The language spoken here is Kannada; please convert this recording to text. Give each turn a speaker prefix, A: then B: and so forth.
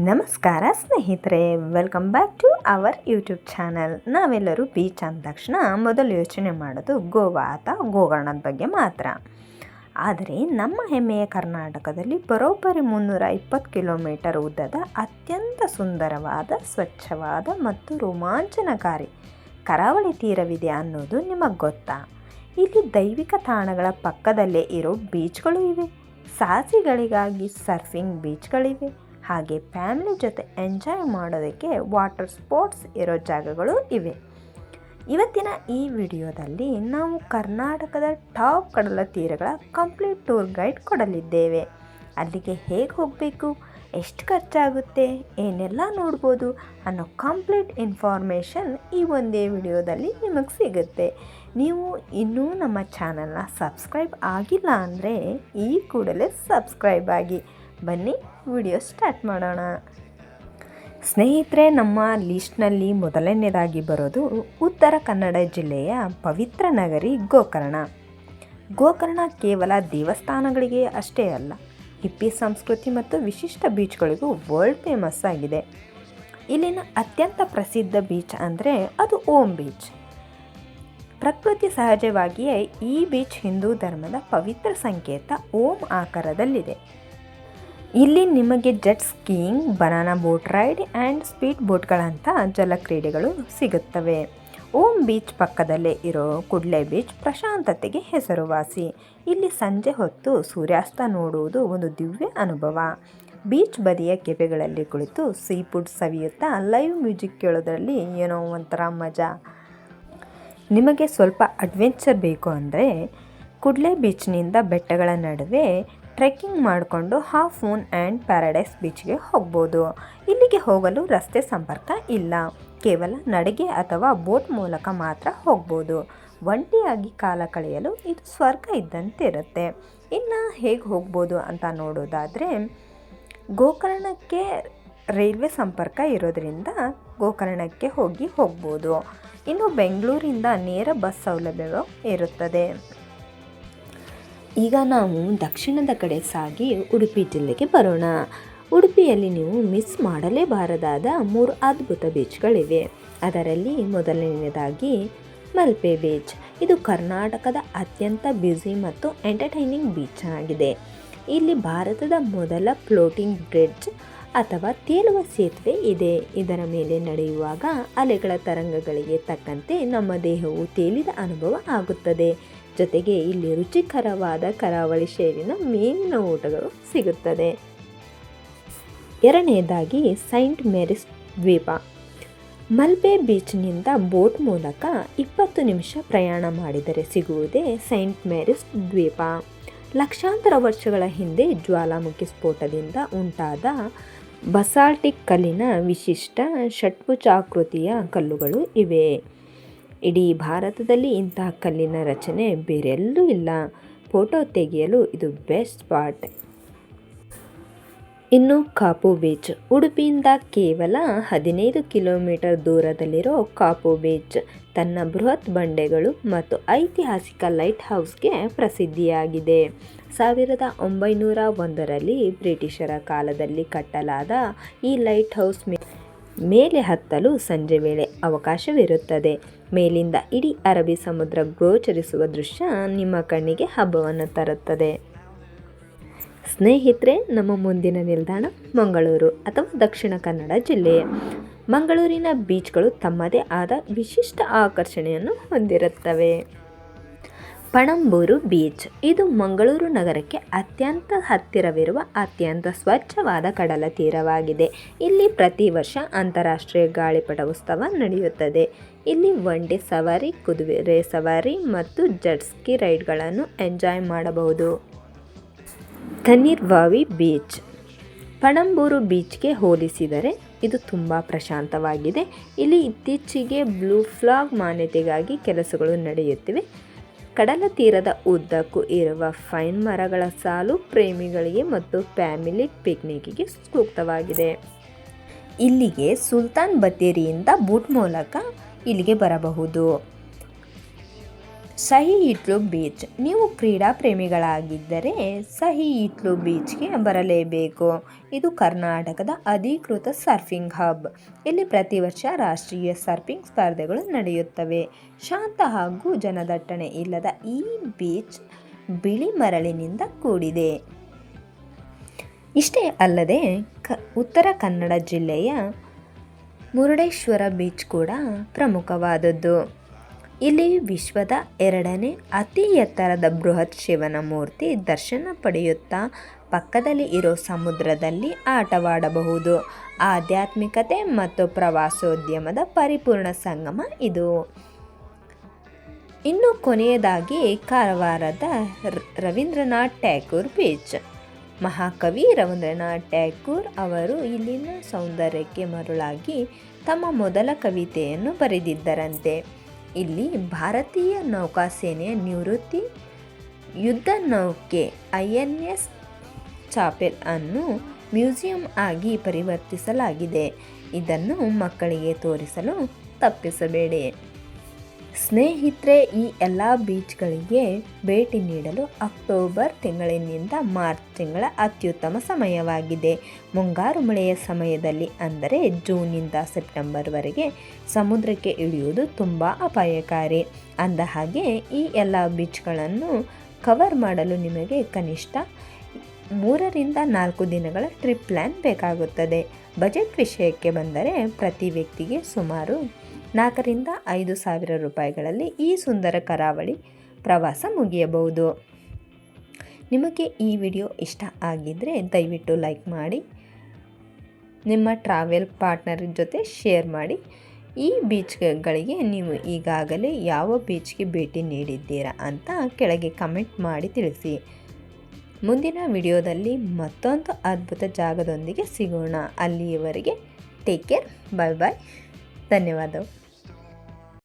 A: ನಮಸ್ಕಾರ ಸ್ನೇಹಿತರೆ, welcome back to our YouTube channel. ನಾವೆಲ್ಲರೂ ಬೀಚ್ ಅಂದ ತಕ್ಷಣ ಮೊದಲು ಯೋಚನೆ ಮಾಡೋದು ಗೋವಾ ಅಥವಾ ಗೋಕರ್ಣದ ಬಗ್ಗೆ ಮಾತ್ರ. ಆದರೆ ನಮ್ಮ ಹೆಮ್ಮೆಯ ಕರ್ನಾಟಕದಲ್ಲಿ ಬರೋಬ್ಬರಿ 320 ಕಿಲೋಮೀಟರ್ ಉದ್ದದ ಅತ್ಯಂತ ಸುಂದರವಾದ, ಸ್ವಚ್ಛವಾದ ಮತ್ತು ರೋಮಾಂಚನಕಾರಿ ಕರಾವಳಿ ತೀರವಿದೆ ಅನ್ನೋದು ನಿಮಗೆ ಗೊತ್ತಾ? ಇಲ್ಲಿ ದೈವಿಕ ತಾಣಗಳ ಪಕ್ಕದಲ್ಲೇ ಇರೋ ಬೀಚ್ಗಳು ಇವೆ, ಸಾಹಸಿಗಳಿಗಾಗಿ ಸರ್ಫಿಂಗ್ ಬೀಚ್ಗಳಿವೆ, ಹಾಗೆ ಫ್ಯಾಮಿಲಿ ಜೊತೆ ಎಂಜಾಯ್ ಮಾಡೋದಕ್ಕೆ ವಾಟರ್ ಸ್ಪೋರ್ಟ್ಸ್ ಇರೋ ಜಾಗಗಳು ಇವೆ. ಇವತ್ತಿನ ಈ ವಿಡಿಯೋದಲ್ಲಿ ನಾವು ಕರ್ನಾಟಕದ ಟಾಪ್ ಕಡಲ ತೀರಗಳ ಕಂಪ್ಲೀಟ್ ಟೂರ್ ಗೈಡ್ ಕೊಡಲಿದ್ದೇವೆ. ಅಲ್ಲಿಗೆ ಹೇಗೆ ಹೋಗಬೇಕು, ಎಷ್ಟು ಖರ್ಚಾಗುತ್ತೆ, ಏನೆಲ್ಲ ನೋಡ್ಬೋದು ಅನ್ನೋ ಕಂಪ್ಲೀಟ್ ಇನ್ಫಾರ್ಮೇಷನ್ ಈ ಒಂದೇ ವಿಡಿಯೋದಲ್ಲಿ ನಿಮಗೆ ಸಿಗುತ್ತೆ. ನೀವು ಇನ್ನೂ ನಮ್ಮ ಚಾನಲ್ನ ಸಬ್ಸ್ಕ್ರೈಬ್ ಆಗಿಲ್ಲ ಅಂದರೆ ಈ ಕೂಡಲೇ ಸಬ್ಸ್ಕ್ರೈಬ್ ಆಗಿ. ಬನ್ನಿ ವಿಡಿಯೋ ಸ್ಟಾರ್ಟ್ ಮಾಡೋಣ. ಸ್ನೇಹಿತರೆ, ನಮ್ಮ ಲಿಸ್ಟ್ನಲ್ಲಿ ಮೊದಲನೇದಾಗಿ ಬರೋದು ಉತ್ತರ ಕನ್ನಡ ಜಿಲ್ಲೆಯ ಪವಿತ್ರ ನಗರಿ ಗೋಕರ್ಣ. ಗೋಕರ್ಣ ಕೇವಲ ದೇವಸ್ಥಾನಗಳಿಗೆ ಅಷ್ಟೇ ಅಲ್ಲ, ಹಿಪ್ಪಿ ಸಂಸ್ಕೃತಿ ಮತ್ತು ವಿಶಿಷ್ಟ ಬೀಚ್ಗಳಿಗೂ ವರ್ಲ್ಡ್ ಫೇಮಸ್ ಆಗಿದೆ. ಇಲ್ಲಿನ ಅತ್ಯಂತ ಪ್ರಸಿದ್ಧ ಬೀಚ್ ಅಂದರೆ ಅದು ಓಂ ಬೀಚ್. ಪ್ರಕೃತಿ ಸಹಜವಾಗಿಯೇ ಈ ಬೀಚ್ ಹಿಂದೂ ಧರ್ಮದ ಪವಿತ್ರ ಸಂಕೇತ ಓಂ ಆಕಾರದಲ್ಲಿದೆ. ಇಲ್ಲಿ ನಿಮಗೆ jet skiing, banana boat ride and speed ಬೋಟ್ಗಳಂಥ ಜಲಕ್ರೀಡೆಗಳು ಸಿಗುತ್ತವೆ. ಓಂ ಬೀಚ್ ಪಕ್ಕದಲ್ಲೇ ಇರೋ ಕುಡ್ಲೆ ಬೀಚ್ ಪ್ರಶಾಂತತೆಗೆ ಹೆಸರುವಾಸಿ. ಇಲ್ಲಿ ಸಂಜೆ ಹೊತ್ತು ಸೂರ್ಯಾಸ್ತ ನೋಡುವುದು ಒಂದು ದಿವ್ಯ ಅನುಭವ. ಬೀಚ್ ಬದಿಯ ಕೆಫೆಗಳಲ್ಲಿ ಕುಳಿತು ಸೀ ಫುಡ್ ಸವಿಯುತ್ತಾ ಲೈವ್ ಮ್ಯೂಸಿಕ್ ಕೇಳೋದ್ರಲ್ಲಿ ಏನೋ ಒಂಥರ ಮಜಾ. ನಿಮಗೆ ಸ್ವಲ್ಪ ಅಡ್ವೆಂಚರ್ ಬೇಕು ಅಂದರೆ ಕುಡ್ಲೆ ಬೀಚ್ನಿಂದ ಬೆಟ್ಟಗಳ ನಡುವೆ ಟ್ರೆಕ್ಕಿಂಗ್ ಮಾಡಿಕೊಂಡು ಹಾಫ್ ಮೂನ್ ಆ್ಯಂಡ್ ಪ್ಯಾರಡೈಸ್ ಬೀಚ್ಗೆ ಹೋಗ್ಬೋದು. ಇಲ್ಲಿಗೆ ಹೋಗಲು ರಸ್ತೆ ಸಂಪರ್ಕ ಇಲ್ಲ, ಕೇವಲ ನಡಿಗೆ ಅಥವಾ ಬೋಟ್ ಮೂಲಕ ಮಾತ್ರ ಹೋಗ್ಬೋದು. ಒಂಟಿಯಾಗಿ ಕಾಲ ಕಳೆಯಲು ಇದು ಸ್ವರ್ಗ ಇದ್ದಂತೆ ಇರುತ್ತೆ. ಇನ್ನು ಹೇಗೆ ಹೋಗ್ಬೋದು ಅಂತ ನೋಡೋದಾದರೆ, ಗೋಕರ್ಣಕ್ಕೆ ರೈಲ್ವೆ ಸಂಪರ್ಕ ಇರೋದರಿಂದ ಗೋಕರ್ಣಕ್ಕೆ ಹೋಗ್ಬೋದು. ಇನ್ನು ಬೆಂಗಳೂರಿಂದ ನೇರ ಬಸ್ ಸೌಲಭ್ಯವೂ ಇರುತ್ತದೆ. ಈಗ ನಾವು ದಕ್ಷಿಣದ ಕಡೆ ಸಾಗಿ ಉಡುಪಿ ಜಿಲ್ಲೆಗೆ ಬರೋಣ. ಉಡುಪಿಯಲ್ಲಿ ನೀವು ಮಿಸ್ ಮಾಡಲೇಬಾರದಾದ 3 ಅದ್ಭುತ ಬೀಚ್ಗಳಿವೆ. ಅದರಲ್ಲಿ ಮೊದಲನೆಯದಾಗಿ ಮಲ್ಪೆ ಬೀಚ್. ಇದು ಕರ್ನಾಟಕದ ಅತ್ಯಂತ ಬ್ಯುಸಿ ಮತ್ತು ಎಂಟರ್ಟೈನಿಂಗ್ ಬೀಚ್ ಆಗಿದೆ. ಇಲ್ಲಿ ಭಾರತದ ಮೊದಲ ಫ್ಲೋಟಿಂಗ್ ಬ್ರಿಡ್ಜ್ ಅಥವಾ ತೇಲುವ ಸೇತುವೆ ಇದೆ. ಇದರ ಮೇಲೆ ನಡೆಯುವಾಗ ಅಲೆಗಳ ತರಂಗಗಳಿಗೆ ತಕ್ಕಂತೆ ನಮ್ಮ ದೇಹವು ತೇಲಿದ ಅನುಭವ ಆಗುತ್ತದೆ. ಜೊತೆಗೆ ಇಲ್ಲಿ ರುಚಿಕರವಾದ ಕರಾವಳಿ ಶೈಲಿನ ಮೀನಿನ ಊಟಗಳು ಸಿಗುತ್ತದೆ. ಎರಡನೇದಾಗಿ ಸೈಂಟ್ ಮೇರಿಸ್ ದ್ವೀಪ. ಮಲ್ಪೆ ಬೀಚ್ನಿಂದ ಬೋಟ್ ಮೂಲಕ 20 ನಿಮಿಷ ಪ್ರಯಾಣ ಮಾಡಿದರೆ ಸಿಗುವುದೇ ಸೈಂಟ್ ಮೇರಿಸ್ ದ್ವೀಪ. ಲಕ್ಷಾಂತರ ವರ್ಷಗಳ ಹಿಂದೆ ಜ್ವಾಲಾಮುಖಿ ಸ್ಫೋಟದಿಂದ ಉಂಟಾದ ಬಸಾಲ್ಟಿಕ್ ಕಲ್ಲಿನ ವಿಶಿಷ್ಟ ಷಟ್ಭುಜಾಕೃತಿಯ ಕಲ್ಲುಗಳು ಇವೆ. ಇಡೀ ಭಾರತದಲ್ಲಿ ಇಂತಹ ಕಲ್ಲಿನ ರಚನೆ ಬೇರೆಲ್ಲೂ ಇಲ್ಲ. ಫೋಟೋ ತೆಗೆಯಲು ಇದು ಬೆಸ್ಟ್ ಸ್ಪಾಟ್. ಇನ್ನು ಕಾಪು ಬೀಚ್. ಉಡುಪಿಯಿಂದ ಕೇವಲ 15 ಕಿಲೋಮೀಟರ್ ದೂರದಲ್ಲಿರೋ ಕಾಪು ಬೀಚ್ ತನ್ನ ಬೃಹತ್ ಬಂಡೆಗಳು ಮತ್ತು ಐತಿಹಾಸಿಕ ಲೈಟ್ ಹೌಸ್ಗೆ ಪ್ರಸಿದ್ಧಿಯಾಗಿದೆ. 1901ರಲ್ಲಿ ಬ್ರಿಟಿಷರ ಕಾಲದಲ್ಲಿ ಕಟ್ಟಲಾದ ಈ ಲೈಟ್ ಹೌಸ್ ಮೇಲೆ ಹತ್ತಲು ಸಂಜೆ ವೇಳೆ ಅವಕಾಶವಿರುತ್ತದೆ. ಮೇಲಿಂದ ಇಡೀ ಅರಬ್ಬಿ ಸಮುದ್ರ ಗೋಚರಿಸುವ ದೃಶ್ಯ ನಿಮ್ಮ ಕಣ್ಣಿಗೆ ಹಬ್ಬವನ್ನು ತರುತ್ತದೆ. ಸ್ನೇಹಿತರೆ, ನಮ್ಮ ಮುಂದಿನ ನಿಲ್ದಾಣ ಮಂಗಳೂರು ಅಥವಾ ದಕ್ಷಿಣ ಕನ್ನಡ ಜಿಲ್ಲೆಯ ಮಂಗಳೂರಿನ ಬೀಚ್ಗಳು ತಮ್ಮದೇ ಆದ ವಿಶಿಷ್ಟ ಆಕರ್ಷಣೆಯನ್ನು ಹೊಂದಿರುತ್ತವೆ. ಪಣಂಬೂರು ಬೀಚ್. ಇದು ಮಂಗಳೂರು ನಗರಕ್ಕೆ ಅತ್ಯಂತ ಹತ್ತಿರವಿರುವ ಅತ್ಯಂತ ಸ್ವಚ್ಛವಾದ ಕಡಲ ತೀರವಾಗಿದೆ. ಇಲ್ಲಿ ಪ್ರತಿ ವರ್ಷ ಅಂತಾರಾಷ್ಟ್ರೀಯ ಗಾಳಿಪಟ ಉತ್ಸವ ನಡೆಯುತ್ತದೆ. ಇಲ್ಲಿ ಒನ್ ಡೇ ಸವಾರಿ, ಕುದುರೆ ಸವಾರಿ ಮತ್ತು ಜೆಟ್ ಸ್ಕಿ ರೈಡ್ಗಳನ್ನು ಎಂಜಾಯ್ ಮಾಡಬಹುದು. ತಣ್ಣೀರ್ಬಾವಿ ಬೀಚ್. ಪಣಂಬೂರು ಬೀಚ್ಗೆ ಹೋಲಿಸಿದರೆ ಇದು ತುಂಬ ಪ್ರಶಾಂತವಾಗಿದೆ. ಇಲ್ಲಿ ಇತ್ತೀಚೆಗೆ ಬ್ಲೂ ಫ್ಲಾಗ್ ಮಾನ್ಯತೆಗಾಗಿ ಕೆಲಸಗಳು ನಡೆಯುತ್ತಿವೆ. ಕಡಲ ತೀರದ ಉದ್ದಕ್ಕೂ ಇರುವ ಪೈನ್ ಮರಗಳ ಸಾಲು ಪ್ರೇಮಿಗಳಿಗೆ ಮತ್ತು ಫ್ಯಾಮಿಲಿ ಪಿಕ್ನಿಕ್ಗೆ ಸೂಕ್ತವಾಗಿದೆ. ಇಲ್ಲಿಗೆ ಸುಲ್ತಾನ್ ಬತ್ತೇರಿಯಿಂದ ಬೋಟ್ ಮೂಲಕ ಇಲ್ಲಿಗೆ ಬರಬಹುದು. ಸಹಿ ಇಟ್ಲು ಬೀಚ್. ನೀವು ಕ್ರೀಡಾ ಪ್ರೇಮಿಗಳಾಗಿದ್ದರೆ ಸಹಿ ಇಟ್ಲು ಬೀಚ್ಗೆ ಬರಲೇಬೇಕು. ಇದು ಕರ್ನಾಟಕದ ಅಧಿಕೃತ ಸರ್ಫಿಂಗ್ ಹಬ್. ಇಲ್ಲಿ ಪ್ರತಿ ವರ್ಷ ರಾಷ್ಟ್ರೀಯ ಸರ್ಫಿಂಗ್ ಸ್ಪರ್ಧೆಗಳು ನಡೆಯುತ್ತವೆ. ಶಾಂತ ಹಾಗೂ ಜನದಟ್ಟಣೆ ಇಲ್ಲದ ಈ ಬೀಚ್ ಬಿಳಿ ಮರಳಿನಿಂದ ಕೂಡಿದೆ. ಇಷ್ಟೇ ಅಲ್ಲದೆ ಉತ್ತರ ಕನ್ನಡ ಜಿಲ್ಲೆಯ ಮುರುಡೇಶ್ವರ ಬೀಚ್ ಕೂಡ ಪ್ರಮುಖವಾದದ್ದು. ಇಲ್ಲಿ ವಿಶ್ವದ 2ನೇ ಅತಿ ಎತ್ತರದ ಬೃಹತ್ ಶಿವನ ಮೂರ್ತಿ ದರ್ಶನ ಪಡೆಯುತ್ತಾ ಪಕ್ಕದಲ್ಲಿ ಇರೋ ಸಮುದ್ರದಲ್ಲಿ ಆಟವಾಡಬಹುದು. ಆಧ್ಯಾತ್ಮಿಕತೆ ಮತ್ತು ಪ್ರವಾಸೋದ್ಯಮದ ಪರಿಪೂರ್ಣ ಸಂಗಮ ಇದು. ಇನ್ನು ಕೊನೆಯದಾಗಿ ಕಾರವಾರದ ರವೀಂದ್ರನಾಥ್ ಟ್ಯಾಗೂರ್ ಬೀಚ್. ಮಹಾಕವಿ ರವೀಂದ್ರನಾಥ್ ಟ್ಯಾಗೂರ್ ಅವರು ಇಲ್ಲಿನ ಸೌಂದರ್ಯಕ್ಕೆ ಮರುಳಾಗಿ ತಮ್ಮ ಮೊದಲ ಕವಿತೆಯನ್ನು ಬರೆದಿದ್ದರಂತೆ. ಇಲ್ಲಿ ಭಾರತೀಯ ನೌಕಾಸೇನೆಯ ನಿವೃತ್ತಿ ಯುದ್ಧ ನೌಕೆ INS ಚಾಪೆಲ್ ಅನ್ನು ಮ್ಯೂಸಿಯಂ ಆಗಿ ಪರಿವರ್ತಿಸಲಾಗಿದೆ. ಇದನ್ನು ಮಕ್ಕಳಿಗೆ ತೋರಿಸಲು ತಪ್ಪಿಸಬೇಡಿ. ಸ್ನೇಹಿತರೆ, ಈ ಎಲ್ಲ ಬೀಚ್ಗಳಿಗೆ ಭೇಟಿ ನೀಡಲು ಅಕ್ಟೋಬರ್ ತಿಂಗಳಿನಿಂದ ಮಾರ್ಚ್ ತಿಂಗಳ ಅತ್ಯುತ್ತಮ ಸಮಯವಾಗಿದೆ. ಮುಂಗಾರು ಮಳೆಯ ಸಮಯದಲ್ಲಿ ಅಂದರೆ ಜೂನ್ನಿಂದ ಸೆಪ್ಟೆಂಬರ್ವರೆಗೆ ಸಮುದ್ರಕ್ಕೆ ಇಳಿಯುವುದು ತುಂಬ ಅಪಾಯಕಾರಿ. ಅಂದಹಾಗೆ ಈ ಎಲ್ಲ ಬೀಚ್ಗಳನ್ನು ಕವರ್ ಮಾಡಲು ನಿಮಗೆ ಕನಿಷ್ಠ 3 ರಿಂದ 4 ದಿನಗಳ ಟ್ರಿಪ್ ಪ್ಲ್ಯಾನ್ ಬೇಕಾಗುತ್ತದೆ. ಬಜೆಟ್ ವಿಷಯಕ್ಕೆ ಬಂದರೆ ಪ್ರತಿ ವ್ಯಕ್ತಿಗೆ ಸುಮಾರು 4 ರಿಂದ 5 ಸಾವಿರ ರೂಪಾಯಿಗಳಲ್ಲಿ ಈ ಸುಂದರ ಕರಾವಳಿ ಪ್ರವಾಸ ಮುಗಿಯಬಹುದು. ನಿಮಗೆ ಈ ವಿಡಿಯೋ ಇಷ್ಟ ಆಗಿದ್ದರೆ ದಯವಿಟ್ಟು ಲೈಕ್ ಮಾಡಿ, ನಿಮ್ಮ ಟ್ರಾವೆಲ್ ಪಾರ್ಟ್ನರ್ ಜೊತೆ ಶೇರ್ ಮಾಡಿ. ಈ ಬೀಚ್ಗಳಿಗೆ ನೀವು ಈಗಾಗಲೇ ಯಾವ ಬೀಚ್ಗೆ ಭೇಟಿ ನೀಡಿದ್ದೀರಾ ಅಂತ ಕೆಳಗೆ ಕಮೆಂಟ್ ಮಾಡಿ ತಿಳಿಸಿ. ಮುಂದಿನ ವಿಡಿಯೋದಲ್ಲಿ ಮತ್ತೊಂದು ಅದ್ಭುತ ಜಾಗದೊಂದಿಗೆ ಸಿಗೋಣ. ಅಲ್ಲಿಯವರೆಗೆ ಟೇಕ್ ಕೇರ್, ಬಾಯ್ ಬಾಯ್, ಧನ್ಯವಾದಗಳು.